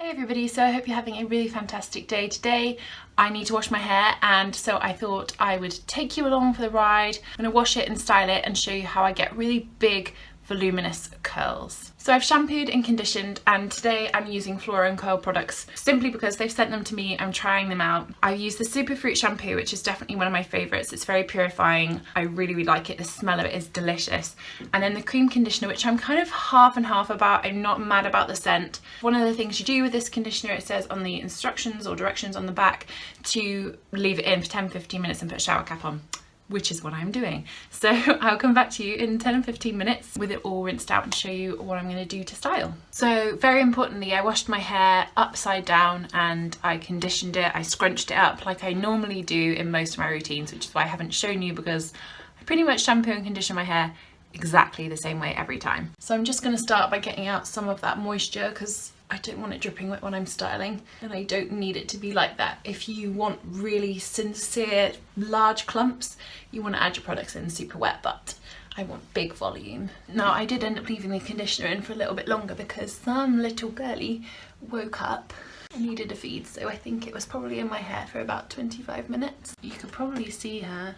Hey everybody, so I hope you're having a really fantastic day today. I need to wash my hair, and so I thought I would take you along for the ride. I'm going to wash it and style it and show you how I get really big voluminous curls. So I've shampooed and conditioned, and today I'm using Flora & Curl products simply because they've sent them to me. I'm trying them out. I've used the Superfruit shampoo, which is definitely one of my favourites. It's very purifying. I really like it. The smell of it is delicious. And then the cream conditioner, which I'm kind of half and half about. I'm not mad about the scent. One of the things you do with this conditioner, it says on the instructions or directions on the back to leave it in for 10-15 minutes and put a shower cap on, which is what I'm doing. So I'll come back to you in 10 and 15 minutes with it all rinsed out and show you what I'm going to do to style. So very importantly, I washed my hair upside down and I conditioned it. I scrunched it up like I normally do in most of my routines, which is why I haven't shown you, because I pretty much shampoo and condition my hair exactly the same way every time. So I'm just going to start by getting out some of that moisture because I don't want it dripping wet when I'm styling, and I don't need it to be like that. If you want really sincere large clumps, you want to add your products in super wet, but I want big volume. Now I did end up leaving the conditioner in for a little bit longer because some little girlie woke up and needed a feed, so I think it was probably in my hair for about 25 minutes. You could probably see her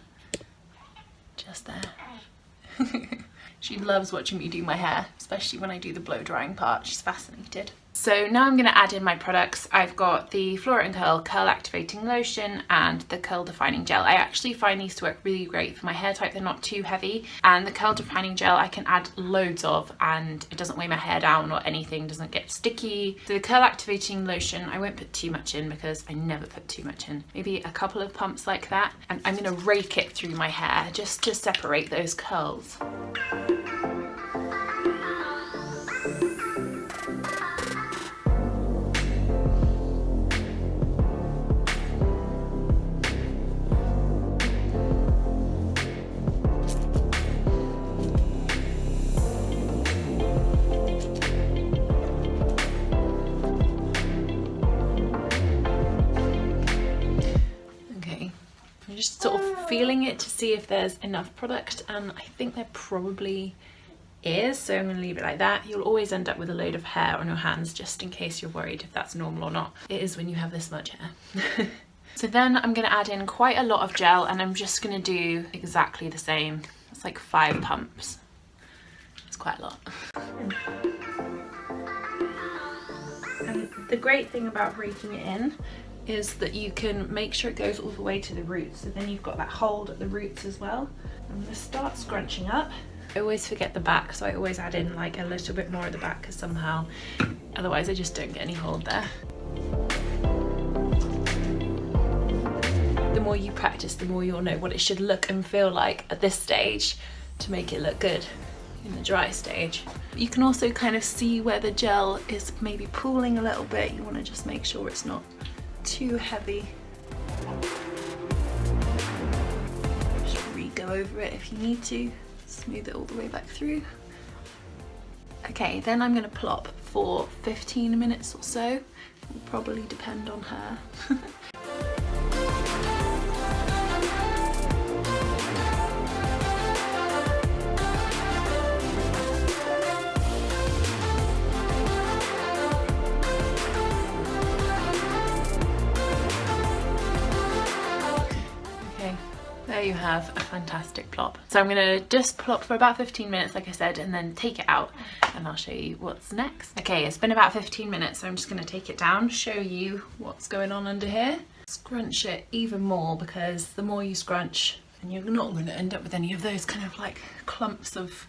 just there. She loves watching me do my hair, especially when I do the blow drying part. She's fascinated. So now I'm going to add in my products. I've got the Flora & Curl Curl Activating Lotion and the Curl Defining Gel. I actually find these to work really great for my hair type. They're not too heavy, and the Curl Defining Gel I can add loads of and it doesn't weigh my hair down or anything, doesn't get sticky. So the Curl Activating Lotion, I won't put too much in because I never put too much in. Maybe a couple of pumps like that, and I'm going to rake it through my hair just to separate those curls. Just sort of feeling it to see if there's enough product, and I think there probably is, so I'm going to leave it like that. You'll always end up with a load of hair on your hands just in case you're worried if that's normal or not. It is when you have this much hair. So then I'm going to add in quite a lot of gel, and I'm just going to do exactly the same. It's like 5 pumps. It's quite a lot. And the great thing about raking it in is that you can make sure it goes all the way to the roots, so then you've got that hold at the roots as well. I'm going to start scrunching up. I always forget the back, so I always add in like a little bit more at the back because somehow otherwise I just don't get any hold there. The more you practice, the more you'll know what it should look and feel like at this stage to make it look good in the dry stage. You can also kind of see where the gel is maybe pooling a little bit. You want to just make sure it's not too heavy. Just re-go over it if you need to. Smooth it all the way back through. Okay, then I'm going to plop for 15 minutes or so. It will probably depend on her. There you have a fantastic plop. So I'm going to just plop for about 15 minutes, like I said, and then take it out and I'll show you what's next. Okay, it's been about 15 minutes, so I'm just going to take it down, show you what's going on under here. Scrunch it even more, because the more you scrunch, and you're not going to end up with any of those kind of like clumps of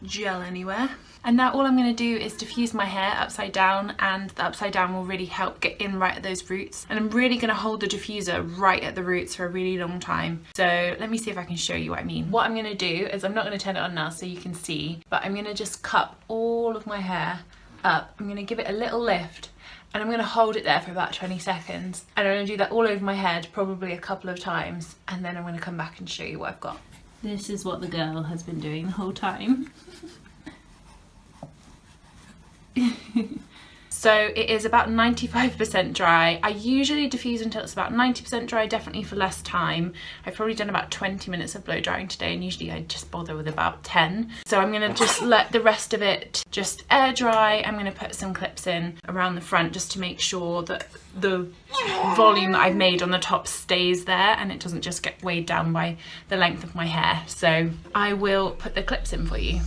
gel anywhere. And now all I'm going to do is diffuse my hair upside down, and the upside down will really help get in right at those roots, and I'm really going to hold the diffuser right at the roots for a really long time. So let me see if I can show you what I mean. What I'm going to do is, I'm not going to turn it on now so you can see, but I'm going to just cup all of my hair up. I'm going to give it a little lift, and I'm going to hold it there for about 20 seconds, and I'm going to do that all over my head probably a couple of times, and then I'm going to come back and show you what I've got. This is what the girl has been doing the whole time. So it is about 95% dry. I usually diffuse until it's about 90% dry, definitely for less time. I've probably done about 20 minutes of blow drying today, and usually I just bother with about 10. So I'm gonna just let the rest of it just air dry. I'm gonna put some clips in around the front just to make sure that the volume that I've made on the top stays there and it doesn't just get weighed down by the length of my hair. So I will put the clips in for you.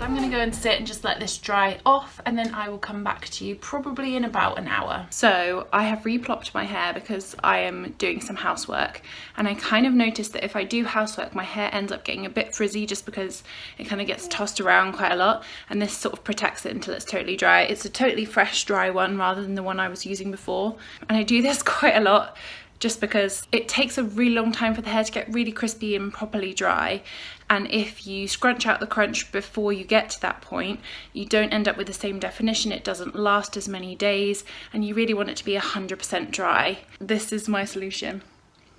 I'm going to go and sit and just let this dry off, and then I will come back to you probably in about an hour. So I have replopped my hair because I am doing some housework, and I kind of noticed that if I do housework my hair ends up getting a bit frizzy just because it kind of gets tossed around quite a lot, and this sort of protects it until it's totally dry. It's a totally fresh dry one rather than the one I was using before, and I do this quite a lot just because it takes a really long time for the hair to get really crispy and properly dry, and if you scrunch out the crunch before you get to that point, you don't end up with the same definition, it doesn't last as many days, and you really want it to be 100% dry. This is my solution.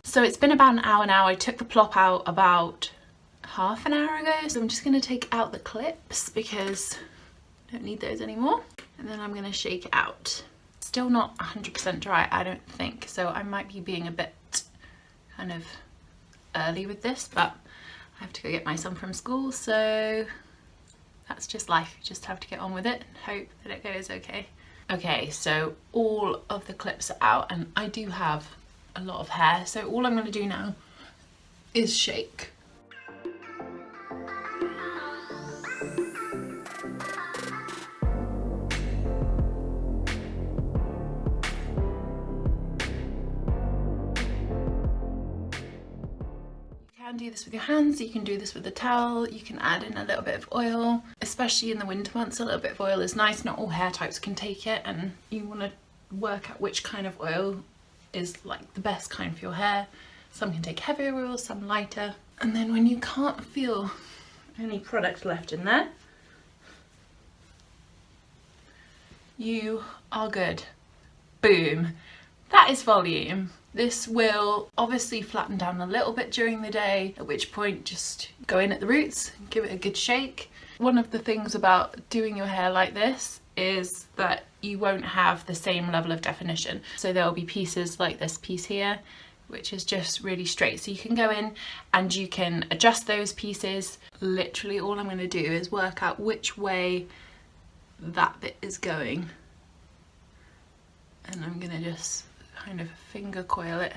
So it's been about an hour now. I took the plop out about half an hour ago, so I'm just going to take out the clips because I don't need those anymore, and then I'm going to shake it out. Still not 100% dry, I don't think, so I might be being a bit kind of early with this, but I have to go get my son from school, so that's just life. You just have to get on with it and hope that it goes okay. Okay, so all of the clips are out, and I do have a lot of hair, so all I'm going to do now is shake. You can do this with your hands, you can do this with a towel, you can add in a little bit of oil, especially in the winter months. A little bit of oil is nice. Not all hair types can take it, and you want to work out which kind of oil is like the best kind for your hair. Some can take heavier oils, some lighter, and then when you can't feel any product left in there, you are good. Boom. That is volume. This will obviously flatten down a little bit during the day, at which point just go in at the roots, give it a good shake. One of the things about doing your hair like this is that you won't have the same level of definition. So there will be pieces like this piece here, which is just really straight. So you can go in and you can adjust those pieces. Literally all I'm going to do is work out which way that bit is going. And I'm going to just kind of finger coil it,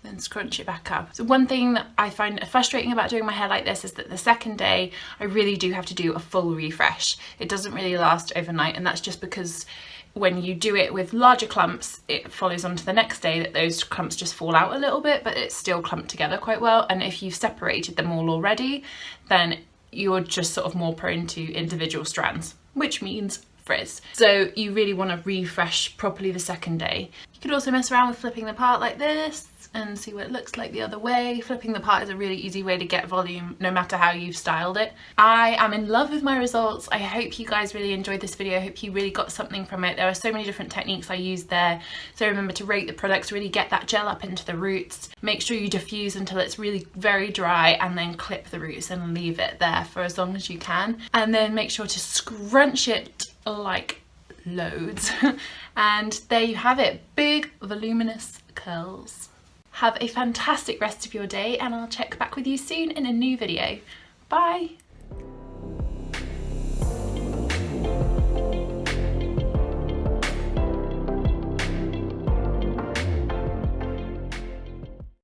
then scrunch it back up. So one thing that I find frustrating about doing my hair like this is that the second day I really do have to do a full refresh. It doesn't really last overnight, and that's just because when you do it with larger clumps, it follows on to the next day that those clumps just fall out a little bit, but it's still clumped together quite well. And if you've separated them all already, then you're just sort of more prone to individual strands, which means frizz. So you really want to refresh properly the second day. You could also mess around with flipping the part like this and see what it looks like the other way. Flipping the part is a really easy way to get volume no matter how you've styled it. I am in love with my results. I hope you guys really enjoyed this video. I hope you really got something from it. There are so many different techniques I used there. So remember to rate the products, really get that gel up into the roots. Make sure you diffuse until it's really very dry, and then clip the roots and leave it there for as long as you can. And then make sure to scrunch it like loads. And there you have it, big voluminous curls. Have a fantastic rest of your day, and I'll check back with you soon in a new video. Bye!